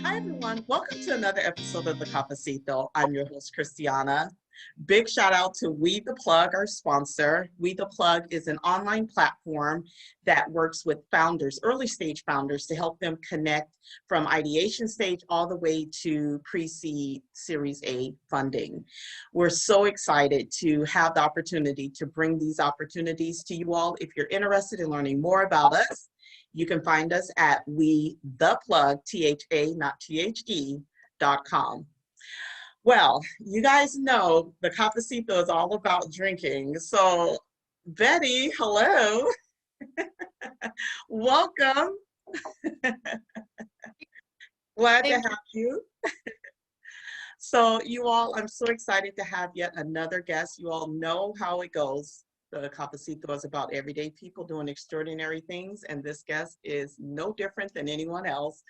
Hi, everyone. Welcome to another episode of the Cafecito. I'm your host, Christiana. Big shout out to We the Plug, our sponsor. We the Plug is an online platform that works with founders, early stage founders, to help them connect from ideation stage all the way to pre-seed Series A funding. We're so excited to have the opportunity to bring these opportunities to you all. If you're interested in learning more about us, you can find us at WeThePlug, T-H-A, not T-H-E.com. Well, you guys know the Cafecito is all about drinking. So, Betty, hello. Welcome. Glad to have you. So, you all, I'm so excited to have yet another guest. You all know how it goes. The Cafecito is about everyday people doing extraordinary things, and this guest is no different than anyone else.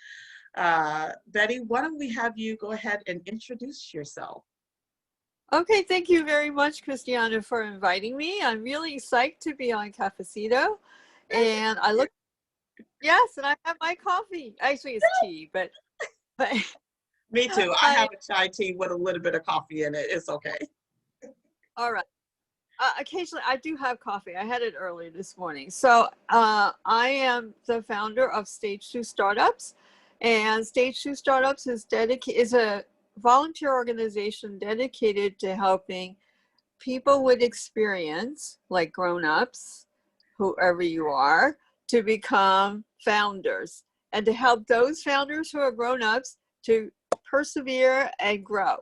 Betty, why don't we have you go ahead and introduce yourself? Okay, thank you very much, Christiana, for inviting me. I'm really psyched to be on Cafecito, and I look, yes, and I have my coffee. Actually, it's tea, but Me too. I have a chai tea with a little bit of coffee in it. It's okay. All right. Occasionally, I do have coffee. I had it earlier this morning. So I am the founder of Stage 2 Startups, and Stage 2 Startups is a volunteer organization dedicated to helping people with experience, like grown-ups, whoever you are, to become founders, and to help those founders who are grown-ups to persevere and grow.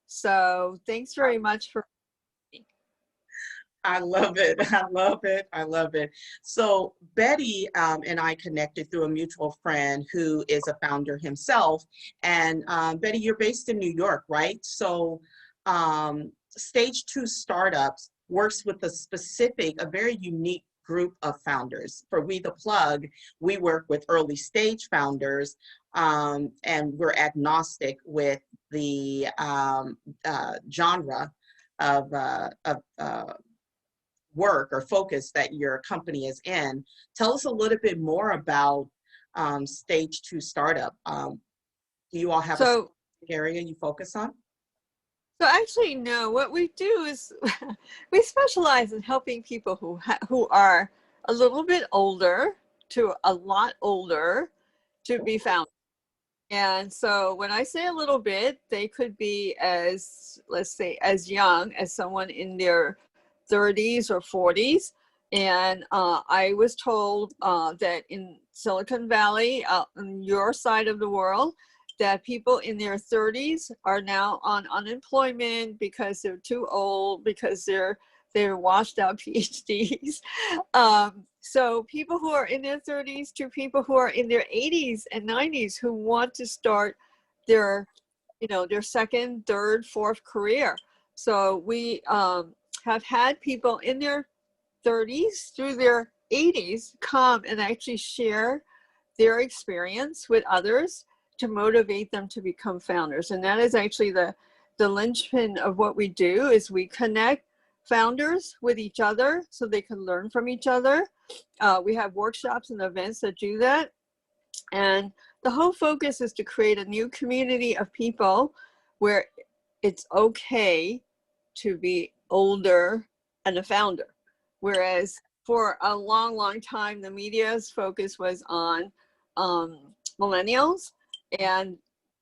So thanks very much for. I love it. I love it. I love it. So Betty and I connected through a mutual friend who is a founder himself. And Betty, you're based in New York, right? So Stage 2 Startups works with a very unique group of founders. For We the Plug, we work with early stage founders, and we're agnostic with the genre of work or focus that your company is in. Tell us a little bit more about Stage 2 Startup. Do you all have a area you focus on? So actually, no. What we do is we specialize in helping people who are a little bit older to a lot older to be found. And so when I say a little bit, they could be as, let's say, as young as someone in their 30s or 40s. And I was told that in Silicon Valley, on your side of the world, that people in their 30s are now on unemployment because they're too old, because they're washed out PhDs. So people who are in their 30s to people who are in their 80s and 90s who want to start their second, third, fourth career. So we have had people in their 30s through their 80s come and actually share their experience with others to motivate them to become founders. And that is actually the linchpin of what we do, is we connect founders with each other so they can learn from each other. We have workshops and events that do that. And the whole focus is to create a new community of people where it's okay to be older and a founder. Whereas for a long, long time, the media's focus was on millennials, and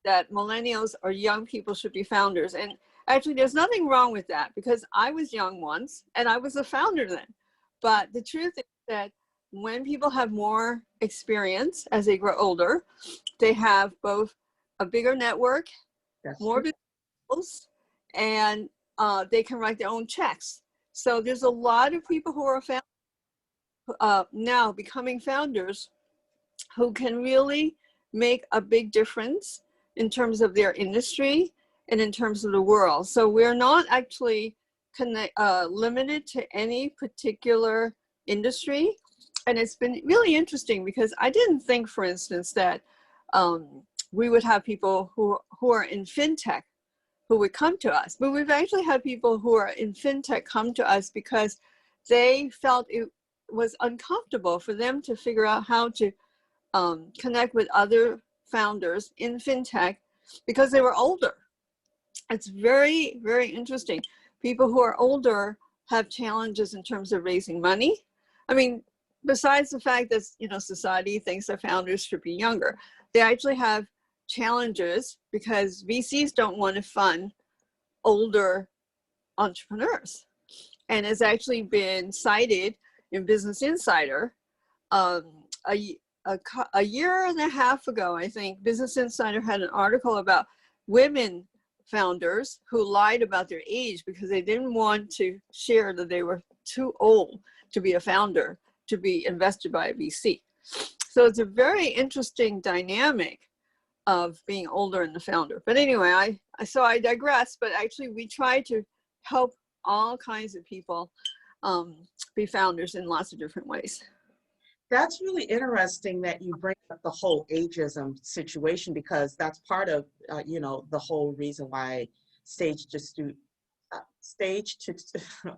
that millennials or young people should be founders. And actually, there's nothing wrong with that, because I was young once and I was a founder then. But the truth is that when people have more experience as they grow older, they have both a bigger network, more business, and they can write their own checks. So there's a lot of people who are now becoming founders who can really make a big difference in terms of their industry and in terms of the world. So we're not actually limited to any particular industry. And it's been really interesting, because I didn't think, for instance, that we would have people who are in fintech who would come to us. But we've actually had people who are in fintech come to us because they felt it was uncomfortable for them to figure out how to connect with other founders in fintech because they were older. It's very, very interesting. People who are older have challenges in terms of raising money. I mean, besides the fact that, you know, society thinks their founders should be younger, they actually have challenges because VCs don't want to fund older entrepreneurs. And it's actually been cited in Business Insider. A year and a half ago, I think, Business Insider had an article about women founders who lied about their age because they didn't want to share that they were too old to be a founder, to be invested by a VC. So it's a very interesting dynamic of being older and the founder. But anyway, I digress, but actually we try to help all kinds of people be founders in lots of different ways. That's really interesting that you bring up the whole ageism situation, because that's part of, you know, the whole reason why oh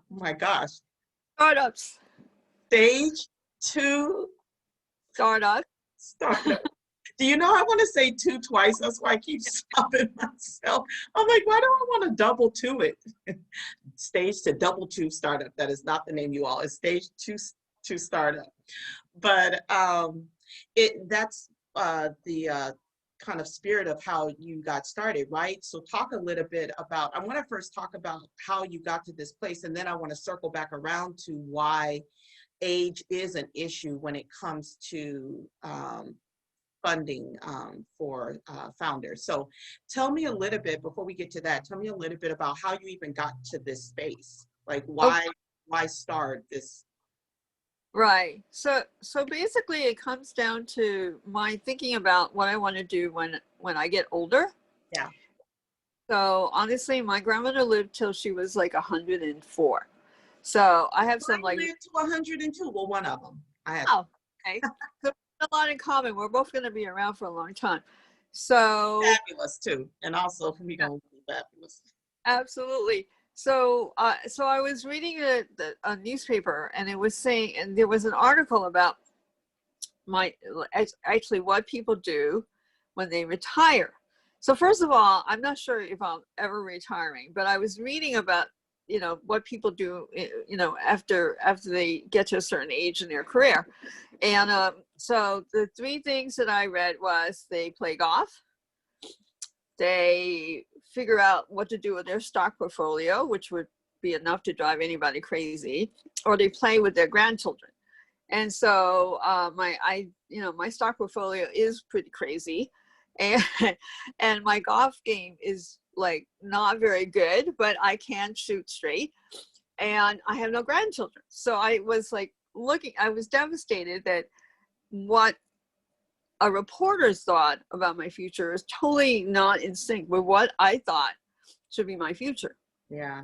my gosh. Startups. Stage 2 Startup. Do you know I want to say 2 twice? That's why I keep stopping myself. I'm like, why do I want to double 2 it? Stage to double 2 startup. That is not the name, you all. It's stage 2 startup. But that's the kind of spirit of how you got started, right? So talk a little bit about, I want to first talk about how you got to this place, and then I want to circle back around to why age is an issue when it comes to funding for founders. So tell me a little bit, before we get to that, tell me a little bit about how you even got to this space. Like why start this? Right. So basically it comes down to my thinking about what I want to do when I get older. Yeah. So honestly, my grandmother lived till she was like 104. So I have some like lived to 102. Well, one of them. I have. Oh, okay. So a lot in common. We're both going to be around for a long time. So fabulous too, and also we gonna be fabulous. Absolutely. So I was reading a newspaper, and it was saying, and there was an article about actually what people do when they retire. So first of all, I'm not sure if I'm ever retiring, but I was reading about, you know, what people do, you know, after they get to a certain age in their career. And so the 3 things that I read was they play golf, they figure out what to do with their stock portfolio, which would be enough to drive anybody crazy, or they play with their grandchildren. And so my stock portfolio is pretty crazy, and my golf game is like not very good, but I can shoot straight, and I have no grandchildren. So I was like I was devastated that what a reporter's thought about my future is totally not in sync with what I thought should be my future. Yeah.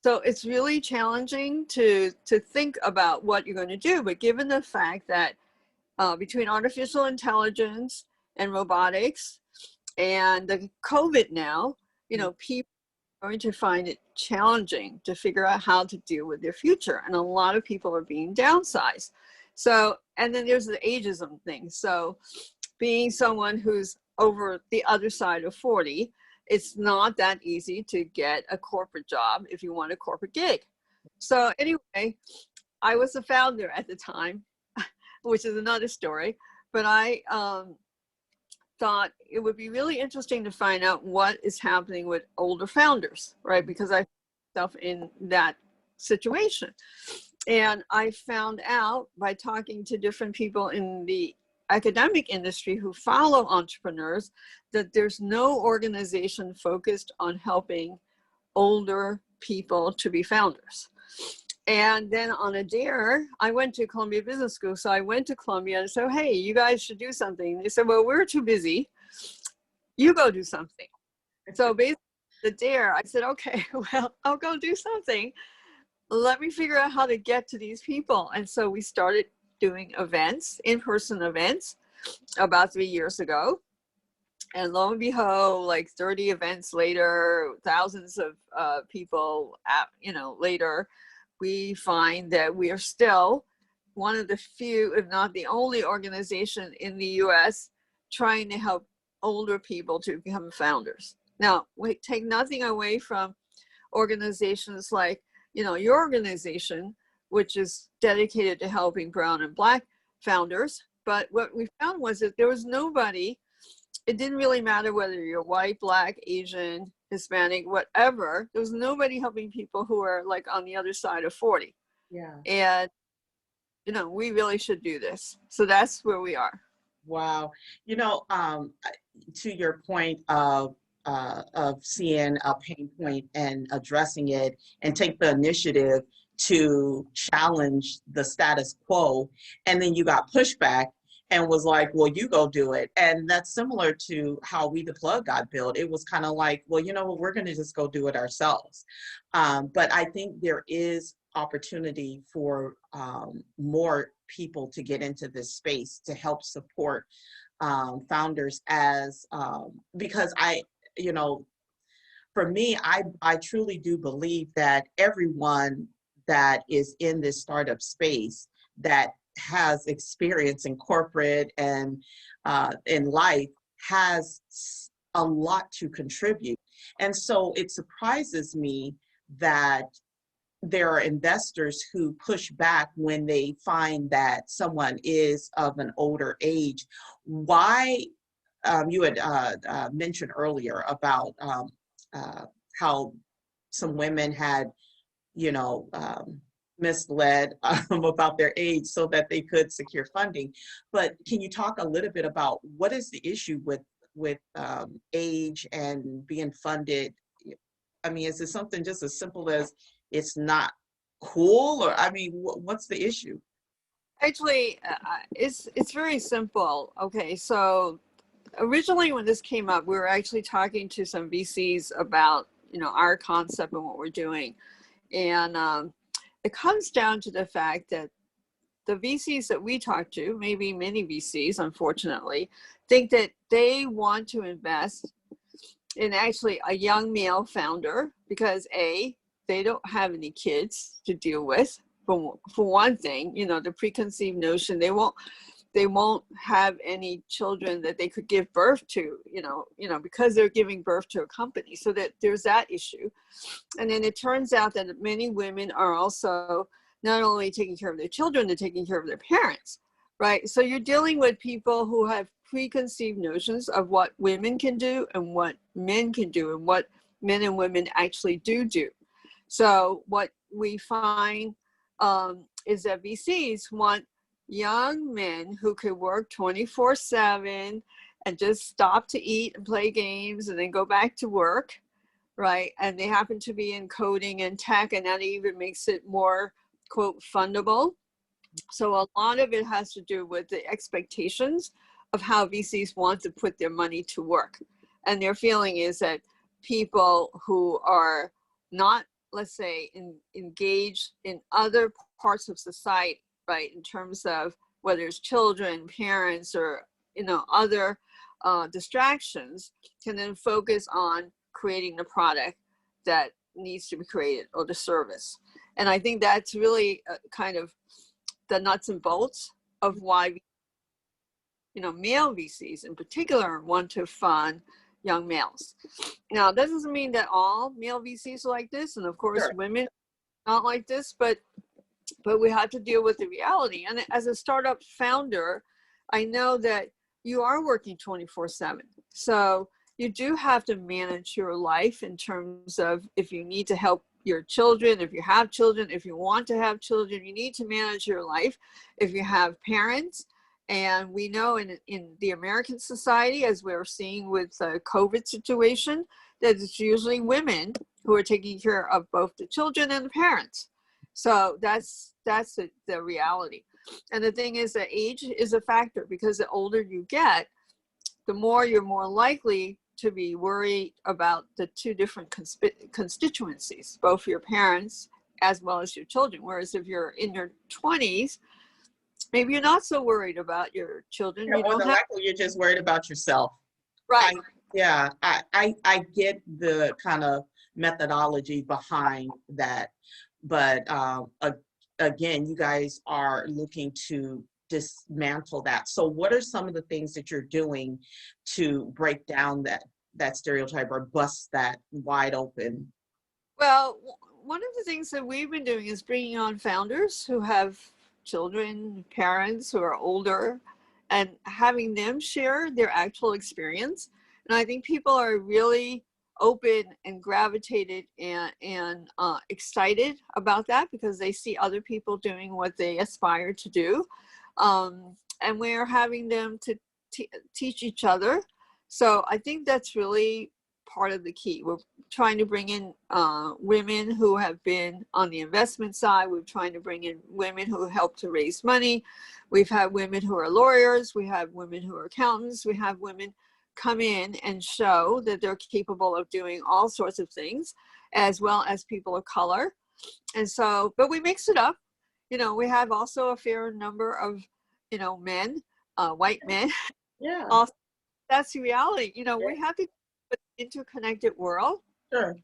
So it's really challenging to think about what you're going to do. But given the fact that between artificial intelligence and robotics and the COVID now, you know, people are going to find it challenging to figure out how to deal with their future. And a lot of people are being downsized. So, and then there's the ageism thing. So being someone who's over the other side of 40, it's not that easy to get a corporate job if you want a corporate gig. So anyway, I was a founder at the time, which is another story, but I thought it would be really interesting to find out what is happening with older founders, right? Because I found myself in that situation. And I found out by talking to different people in the academic industry who follow entrepreneurs that there's no organization focused on helping older people to be founders. And then on a dare, I went to Columbia Business School. So I went to Columbia and said, hey, you guys should do something. They said, well, we're too busy. You go do something. So basically the dare, I said, okay, well, I'll go do something. Let me figure out how to get to these people. And so we started doing events, in-person events, about 3 years ago. And lo and behold, like 30 events later, thousands of people, later, we find that we are still one of the few, if not the only organization in the US trying to help older people to become founders. Now, we take nothing away from organizations like, your organization, which is dedicated to helping brown and black founders. But what we found was that there was nobody, it didn't really matter whether you're white, black, Asian, Hispanic, whatever. There was nobody helping people who are like on the other side of 40. Yeah. And, we really should do this. So that's where we are. Wow. To your point of seeing a pain point and addressing it and take the initiative to challenge the status quo, and then you got pushback and was like, well, you go do it. And that's similar to how We the Plug got built. It was kind of like, well, you know what, we're going to just go do it ourselves. But I think there is opportunity for more people to get into this space to help support founders because for me, I truly do believe that everyone that is in this startup space that has experience in corporate and in life has a lot to contribute. And so it surprises me that there are investors who push back when they find that someone is of an older age. Why, you had mentioned earlier about how some women had, misled about their age so that they could secure funding. But can you talk a little bit about what is the issue with age and being funded? I mean, is it something just as simple as it's not cool, or what's the issue? Actually, it's very simple. Okay, so originally when this came up, we were actually talking to some VCs about our concept and what we're doing, and it comes down to the fact that the VCs that we talk to, maybe many VCs, unfortunately, think that they want to invest in actually a young male founder because they don't have any kids to deal with. For one thing, the preconceived notion they won't have any children that they could give birth to, because they're giving birth to a company. So that there's that issue. And then it turns out that many women are also not only taking care of their children, they're taking care of their parents, right? So you're dealing with people who have preconceived notions of what women can do and what men can do and what men and women actually do. So what we find is that VCs want young men who could work 24/7 and just stop to eat and play games and then go back to work, right? And they happen to be in coding and tech, and that even makes it more, quote, fundable. So a lot of it has to do with the expectations of how VCs want to put their money to work. And their feeling is that people who are not, let's say, engaged in other parts of society, right, in terms of whether it's children, parents, or other distractions, can then focus on creating the product that needs to be created or the service. And I think that's really kind of the nuts and bolts of why male VCs in particular want to fund young males. Now, that doesn't mean that all male VCs are like this, and of course, sure, women are not like this, but we have to deal with the reality. And as a startup founder, I know that you are working 24/7. So you do have to manage your life in terms of if you need to help your children, if you have children, if you want to have children, you need to manage your life. If you have parents, and we know in the American society, as we're seeing with the COVID situation, that it's usually women who are taking care of both the children and the parents. So that's the reality. And the thing is that age is a factor, because the older you get, the more you're more likely to be worried about the two different constituencies, both your parents as well as your children. Whereas if you're in your 20s, maybe you're not so worried about your children. Yeah, more than likely you're just worried about yourself. Right. I get the kind of methodology behind that. But again, you guys are looking to dismantle that. So what are some of the things that you're doing to break down that stereotype or bust that wide open? Well, one of the things that we've been doing is bringing on founders who have children, parents who are older, and having them share their actual experience. And I think people are really open and gravitated and excited about that because they see other people doing what they aspire to do. And we're having them to teach each other. So I think that's really part of the key. We're trying to bring in women who have been on the investment side. We're trying to bring in women who help to raise money. We've had women who are lawyers. We have women who are accountants. We have women come in and show that they're capable of doing all sorts of things, as well as people of color. And so, but we mix it up. You know, we have also a fair number of, you know, men, white men. Yeah. Also, that's the reality. You know, Yeah. we have to interconnected world, Sure.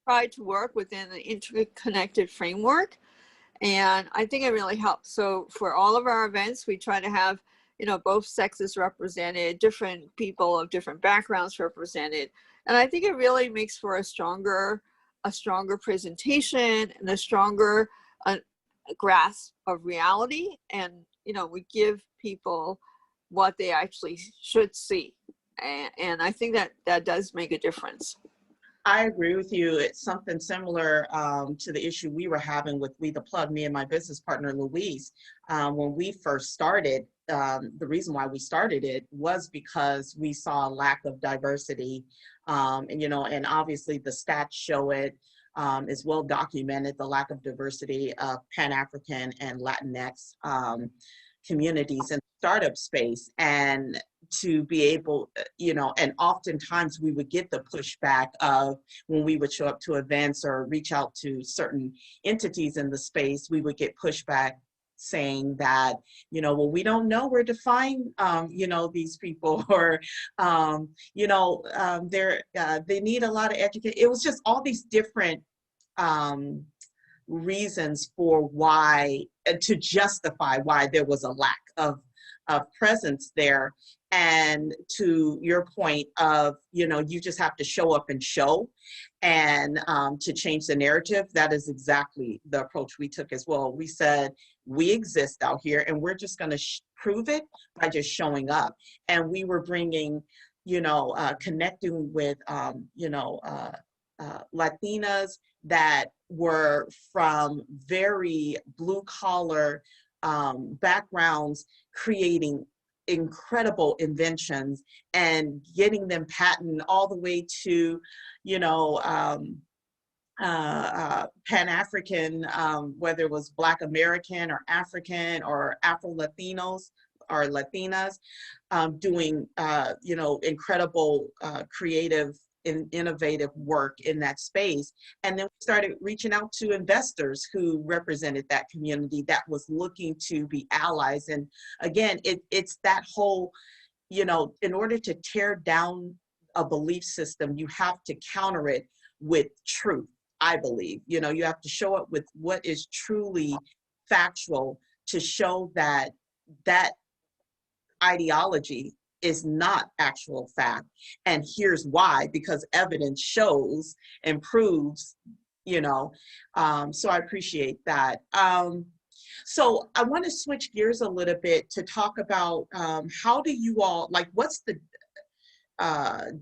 try to work within an interconnected framework, and I think it really helps. So for all of our events, we try to have, you know, both sexes represented, different people of different backgrounds represented, and I think it really makes for a stronger presentation and a stronger grasp of reality. And you know, we give people what they actually should see. And I think that does make a difference. I agree with you. It's something similar to the issue we were having with We the Plug, me and my business partner, Louise. When we first started, the reason why we started it was because we saw a lack of diversity. And, you know, and obviously the stats show it. Is well documented, the lack of diversity of Pan-African and Latinx communities in the startup space. And to be able, you know, and oftentimes we would get the pushback of when we would show up to events or reach out to certain entities in the space, we would get pushback saying that, you know, well, we don't know where to find, you know, these people, or, you know, they need a lot of education. It was just all these different reasons for why, to justify why there was a lack of presence there. And to your point of, you know, you just have to show up and show, and to change the narrative. That is exactly the approach we took as well. We said, we exist out here and we're just going to prove it by just showing up. And we were bringing, you know, connecting with, you know, Latinas that were from very blue collar backgrounds, creating incredible inventions and getting them patented all the way to, you know, Pan-African, whether it was Black American or African or Afro-Latinos or Latinas, doing, you know, incredible creative and innovative work in that space. And then we started reaching out to investors who represented that community that was looking to be allies. And again, it's that whole, you know, in order to tear down a belief system, you have to counter it with truth, I believe. You know, you have to show up with what is truly factual to show that that ideology is not actual fact. And here's why, because evidence shows and proves, you know. So I appreciate that. So I want to switch gears a little bit to talk about how do you all, like, what's the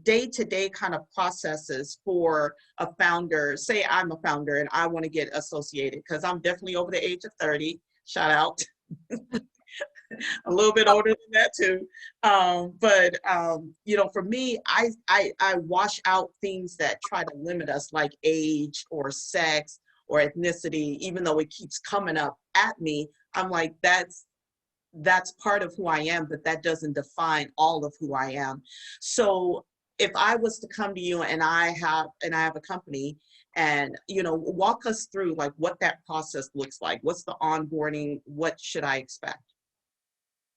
day-to-day kind of processes for a founder? Say I'm a founder and I want to get associated, because I'm definitely over the age of 30, shout out. A little bit older than that too. But you know, for me, I wash out things that try to limit us, like age or sex or ethnicity. Even though it keeps coming up at me, I'm like, that's part of who I am, but that doesn't define all of who I am. So if I was to come to you and I have a company, and, you know, walk us through like what that process looks like. What's the onboarding? What should I expect?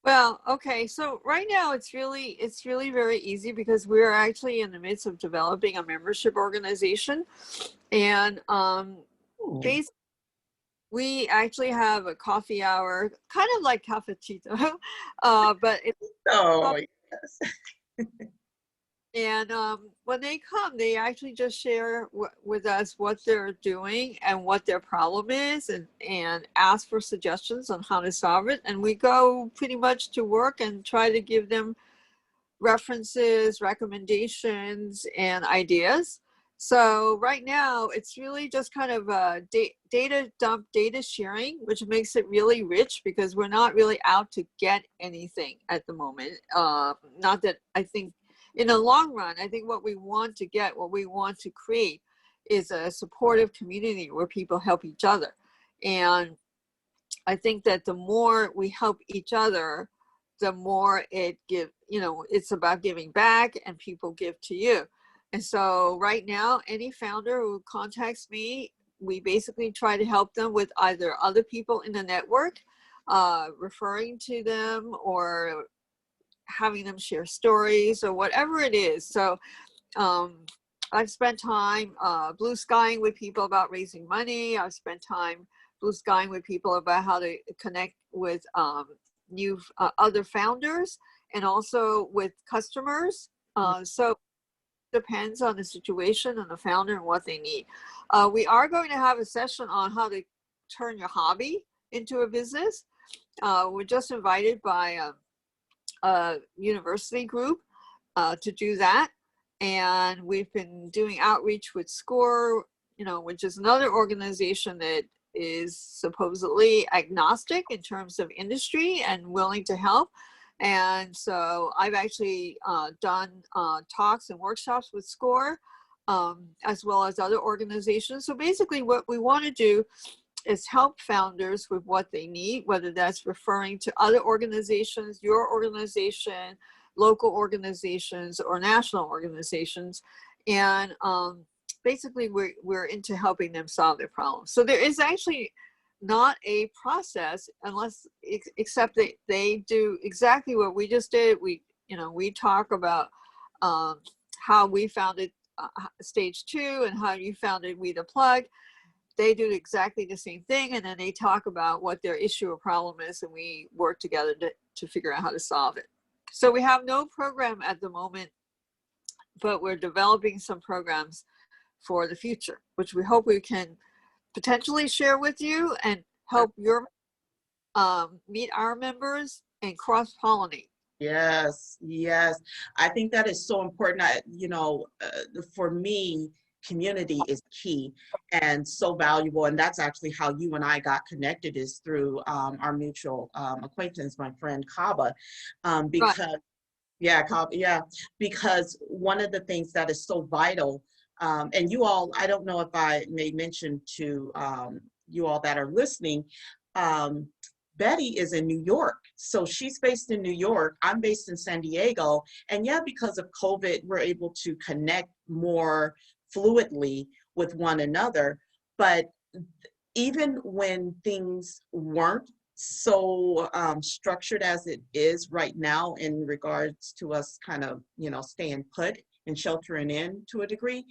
Well, okay. So right now it's really very easy because we're actually in the midst of developing a membership organization, and Ooh. basically We actually have a coffee hour, kind of like Cafecito, but it's Oh, yes. and when they come, they actually just share with us what they're doing and what their problem is, and ask for suggestions on how to solve it. And we go pretty much to work and try to give them references, recommendations, and ideas. So right now, it's really just kind of a data dump, data sharing, which makes it really rich because we're not really out to get anything at the moment. Not that I think in the long run, I think what we want to get, what we want to create is a supportive community where people help each other. And I think that the more we help each other, the more it's about giving back and people give to you. And so right now, any founder who contacts me, we basically try to help them with either other people in the network, referring to them, or having them share stories or whatever it is. So I've spent time blue skying with people about raising money. I've spent time blue skying with people about how to connect with new other founders, and also with customers. So it depends on the situation and the founder and what they need. We are going to have a session on how to turn your hobby into a business. We're just invited by a university group to do that. And we've been doing outreach with SCORE, which is another organization that is supposedly agnostic in terms of industry and willing to help. And so I've actually done talks and workshops with SCORE, as well as other organizations. So basically what we want to do is help founders with what they need, whether that's referring to other organizations, your organization, local organizations, or national organizations. And basically we're into helping them solve their problems. So there is actually not a process except that they do exactly what we just did. We talk about how we founded Stage 2 and how you founded We the Plug. They do exactly the same thing, and then they talk about what their issue or problem is, and we work together to figure out how to solve it. So we have no program at the moment, but we're developing some programs for the future, which we hope we can potentially share with you and help your meet our members and cross-pollinate. Yes, yes. I think that is so important. For me, community is key and so valuable. And that's actually how you and I got connected, is through our mutual acquaintance, my friend Kaba. Right. Because, yeah, Kaba, yeah, because one of the things that is so vital, and you all, I don't know if I may mention to you all that are listening, um, Betty is in New York. So she's based in New York. I'm based in San Diego. And yeah, because of COVID, we're able to connect more fluidly with one another. But even when things weren't so structured as it is right now, in regards to us kind of, staying put and sheltering in to a degree,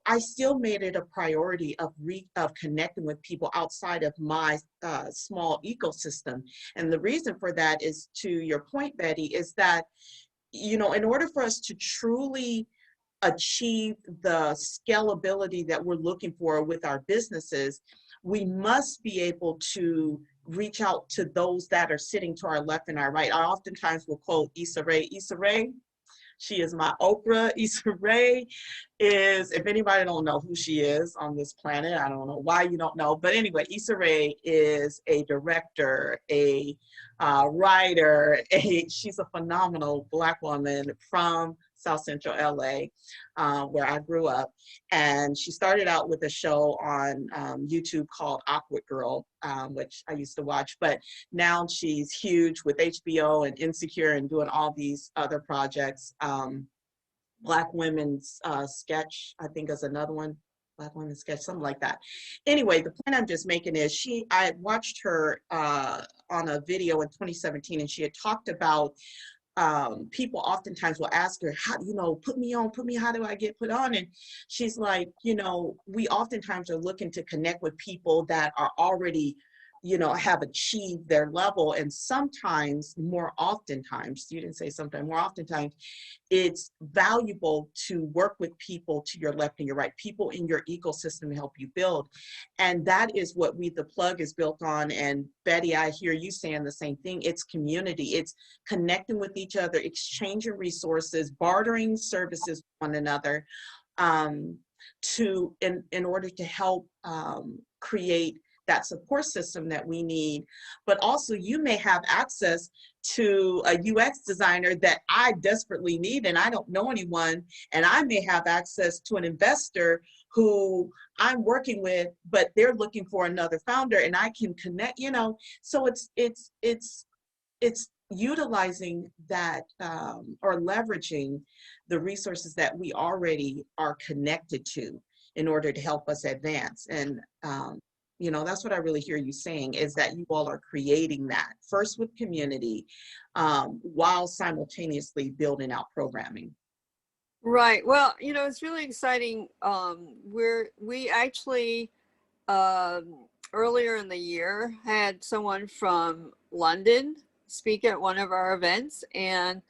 I still made it a priority of connecting with people outside of my small ecosystem. And the reason for that is, to your point, Betty, is that, in order for us to truly achieve the scalability that we're looking for with our businesses, we must be able to reach out to those that are sitting to our left and our right. I oftentimes will quote Issa Rae. Issa Rae, she is my Oprah. Issa Rae is, if anybody don't know who she is on this planet, I don't know why you don't know, but anyway, Issa Rae is a director, a writer, she's a phenomenal Black woman from South Central LA, where I grew up. And she started out with a show on YouTube called Awkward Girl, which I used to watch, but now she's huge with HBO and Insecure and doing all these other projects. Black Women's Sketch, I think, is another one. Black Women's Sketch, something like that. Anyway, the point I'm just making is, I watched her on a video in 2017, and she had talked about people oftentimes will ask her, how, put me on, how do I get put on? And she's like, we oftentimes are looking to connect with people that are already, have achieved their level. And sometimes, more oftentimes, you didn't say sometimes, more oftentimes, it's valuable to work with people to your left and your right, people in your ecosystem to help you build. And that is what We the Plug is built on. And Betty, I hear you saying the same thing. It's community. It's connecting with each other, exchanging resources, bartering services with one another, in order to help create that support system that we need. But also, you may have access to a UX designer that I desperately need and I don't know anyone, and I may have access to an investor who I'm working with, but they're looking for another founder, and I can connect, so it's utilizing that, or leveraging the resources that we already are connected to in order to help us advance. And that's what I really hear you saying, is that you all are creating that first with community, while simultaneously building out programming. Right. Well, it's really exciting. We actually, earlier in the year, had someone from London speak at one of our events, and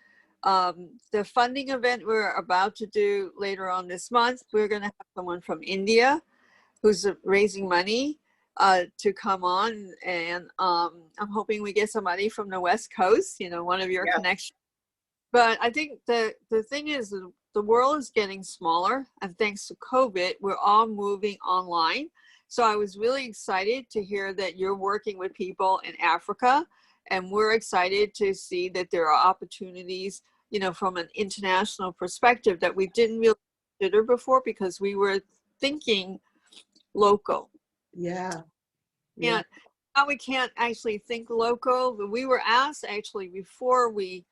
the funding event we're about to do later on this month, we're going to have someone from India who's raising money to come on, and I'm hoping we get somebody from the West Coast, one of your connections. But I think the thing is, the world is getting smaller, and thanks to COVID, we're all moving online. So I was really excited to hear that you're working with people in Africa, and we're excited to see that there are opportunities, from an international perspective that we didn't really consider before, because we were thinking local. Yeah. And now we can't actually think local. We were asked, actually, before we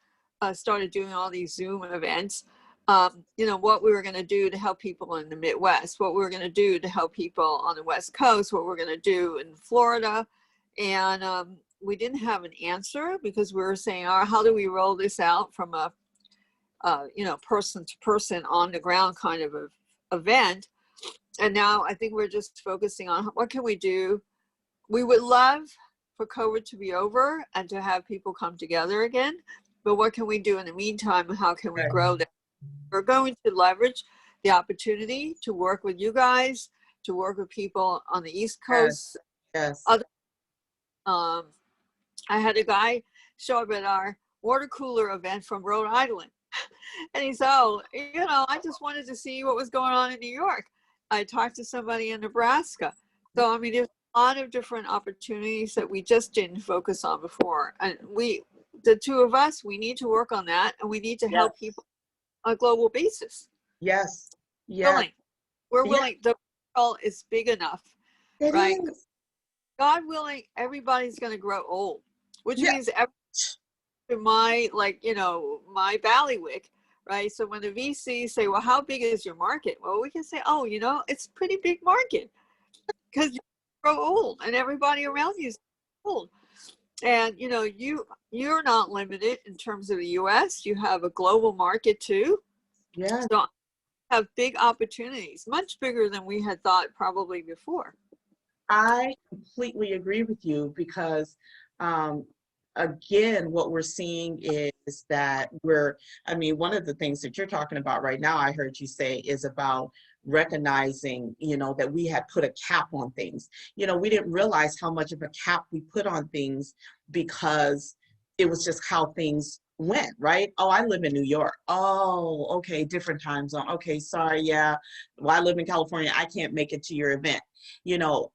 started doing all these Zoom events, what we were going to do to help people in the Midwest, what we were going to do to help people on the West Coast, what we're going to do in Florida. And we didn't have an answer, because we were saying, how do we roll this out from a person to person, on the ground kind of event. And now I think we're just focusing on what can we do. We would love for COVID to be over and to have people come together again, but what can we do in the meantime, and how can we grow that? We're going to leverage the opportunity to work with you guys, to work with people on the East Coast. Yes. I had a guy show up at our water cooler event from Rhode Island. And he said, I just wanted to see what was going on in New York. I talked to somebody in Nebraska. So, there's a lot of different opportunities that we just didn't focus on before. And the two of us, we need to work on that, and we need to help people on a global basis. Yes. Yeah. We're willing. The world is big enough, right? Is. God willing, everybody's going to grow old, which means my bailiwick, right? So when the VCs say, well, how big is your market? Well, we can say, it's a pretty big market, because you grow old and everybody around you is old. And, you're not limited in terms of the US. You have a global market too. Yeah. So have big opportunities, much bigger than we had thought probably before. I completely agree with you, because again, what we're seeing is that one of the things that you're talking about right now, I heard you say, is about recognizing, that we had put a cap on things. We didn't realize how much of a cap we put on things, because it was just how things went, right? Oh, I live in New York. Oh, okay, different time zone. Okay, sorry, yeah. Well, I live in California. I can't make it to your event.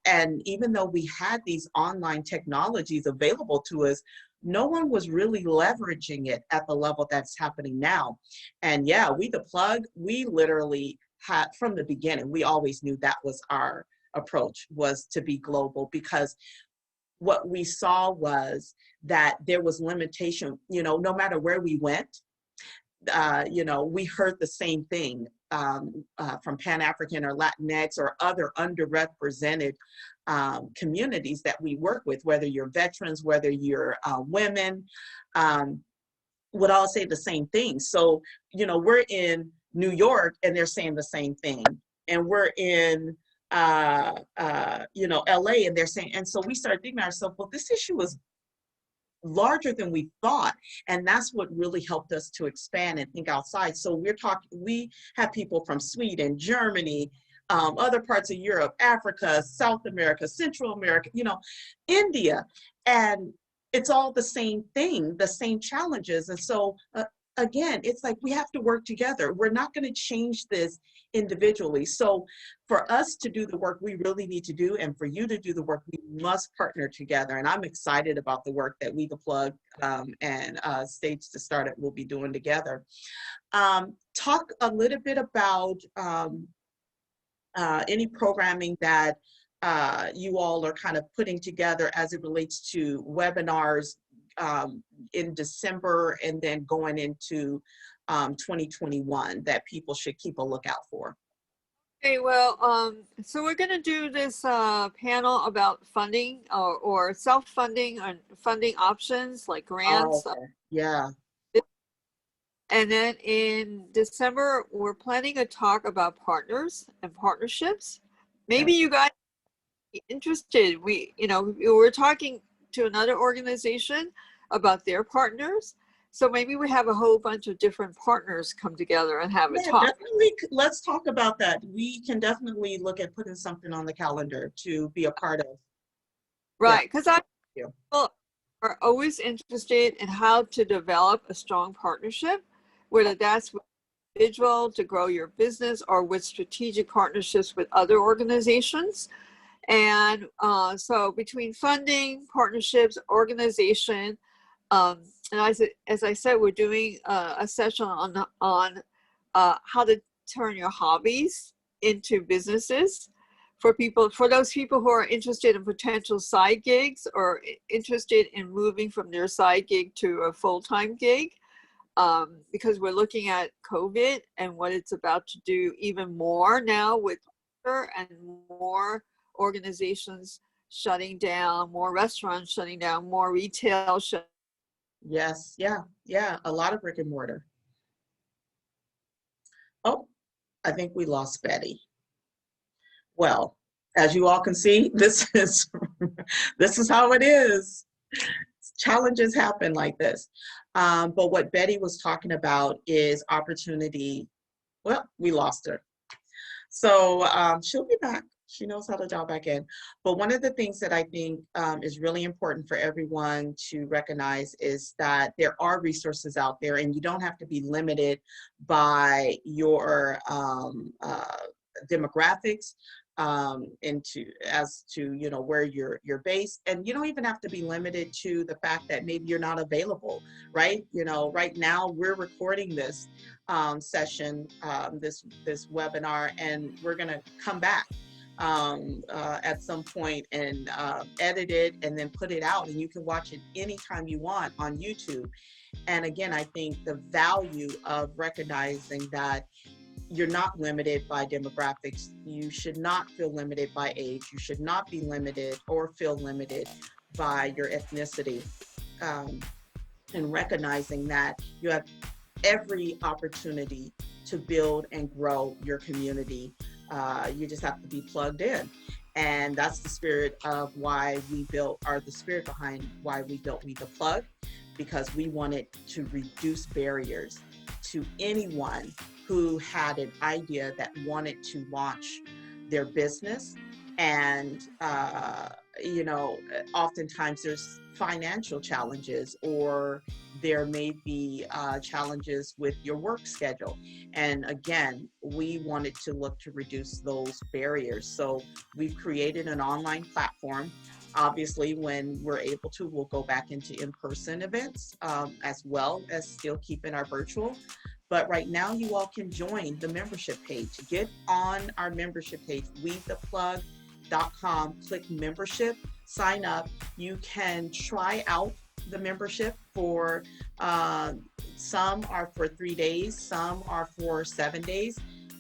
And even though we had these online technologies available to us, no one was really leveraging it at the level that's happening now. And yeah, We the Plug, we literally had, from the beginning, we always knew that was our approach, was to be global, because what we saw was that there was limitation, no matter where we went, we heard the same thing from Pan-African or Latinx or other underrepresented communities that we work with, whether you're veterans, whether you're women. would all say the same thing. So, we're in New York and they're saying the same thing. And we're in, LA and they're saying, and so we started thinking to ourselves, well, this issue is larger than we thought. And that's what really helped us to expand and think outside. So we have people from Sweden, Germany, other parts of Europe, Africa, South America, Central America, India. And it's all the same thing, the same challenges. And so again, it's like we have to work together. We're not going to change this individually. So for us to do the work we really need to do, and for you to do the work, we must partner together. And I'm excited about the work that We the Plug and Stage to Start It will be doing together. Talk a little bit about any programming that you all are kind of putting together as it relates to webinars in December and then going into 2021 that people should keep a lookout for. Okay, well, so we're going to do this panel about funding or self-funding and funding options like grants. Oh, okay. Yeah. And then in December, we're planning a talk about partners and partnerships. Maybe you guys are interested. We're talking to another organization about their partners. So maybe we have a whole bunch of different partners come together and have a talk. Definitely. Let's talk about that. We can definitely look at putting something on the calendar to be a part of. Right, because people are always interested in how to develop a strong partnership, whether that's with an individual to grow your business or with strategic partnerships with other organizations. And so between funding, partnerships, organization, and as I said, we're doing a session on how to turn your hobbies into businesses for those people who are interested in potential side gigs or interested in moving from their side gig to a full-time gig, because we're looking at COVID and what it's about to do even more now with and more organizations shutting down, more restaurants shutting down, more retail shutting. Yes, yeah, a lot of brick and mortar. Oh, I think we lost Betty. Well, as you all can see, this is how it is. Challenges happen like this. But what Betty was talking about is opportunity. Well, we lost her. So she'll be back. She knows how to dial back in. But one of the things that I think is really important for everyone to recognize is that there are resources out there, and you don't have to be limited by your demographics as to where you're based, and you don't even have to be limited to the fact that maybe you're not available, right? Right now we're recording this session, this webinar, and we're going to come back at some point and edit it and then put it out, and you can watch it anytime you want on YouTube. And again, I think the value of recognizing that you're not limited by demographics. You should not feel limited by age. You should not be limited or feel limited by your ethnicity. And recognizing that you have every opportunity to build and grow your community. You just have to be plugged in. And that's the spirit of why we built, or the spirit behind why we built We the Plug, because we wanted to reduce barriers to anyone who had an idea that wanted to launch their business. And, oftentimes there's financial challenges, or there may be challenges with your work schedule. And again, we wanted to look to reduce those barriers. So we've created an online platform. Obviously, when we're able to, we'll go back into in-person events, as well as still keeping our virtual. But right now, you all can join the membership page. Get on our membership page, wetheplug.com, click membership, sign up. You can try out the membership for, some are for 3 days, some are for 7 days.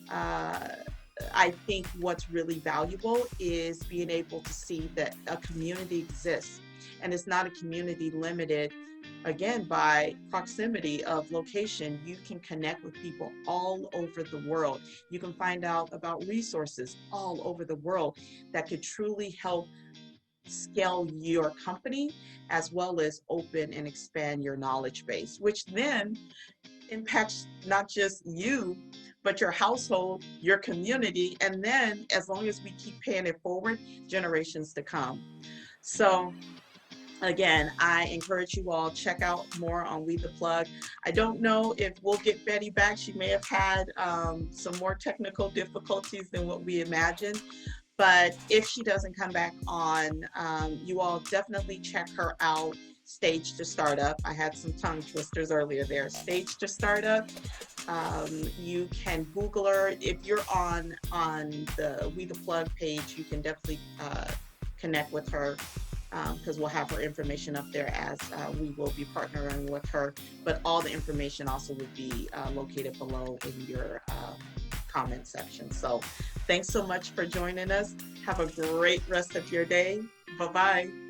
I think what's really valuable is being able to see that a community exists, and it's not a community limited again, by proximity of location, you can connect with people all over the world. You can find out about resources all over the world that could truly help scale your company, as well as open and expand your knowledge base, which then impacts not just you, but your household, your community, and then as long as we keep paying it forward, generations to come. So again, I encourage you all check out more on We the Plug. I don't know if we'll get Betty back. She may have had some more technical difficulties than what we imagined. But if she doesn't come back on, you all definitely check her out. Stage to Startup. I had some tongue twisters earlier there. Stage to Startup. You can Google her. If you're on the We the Plug page, you can definitely connect with her, because we'll have her information up there, as we will be partnering with her. But all the information also will be located below in your comment section. So thanks so much for joining us. Have a great rest of your day. Bye-bye.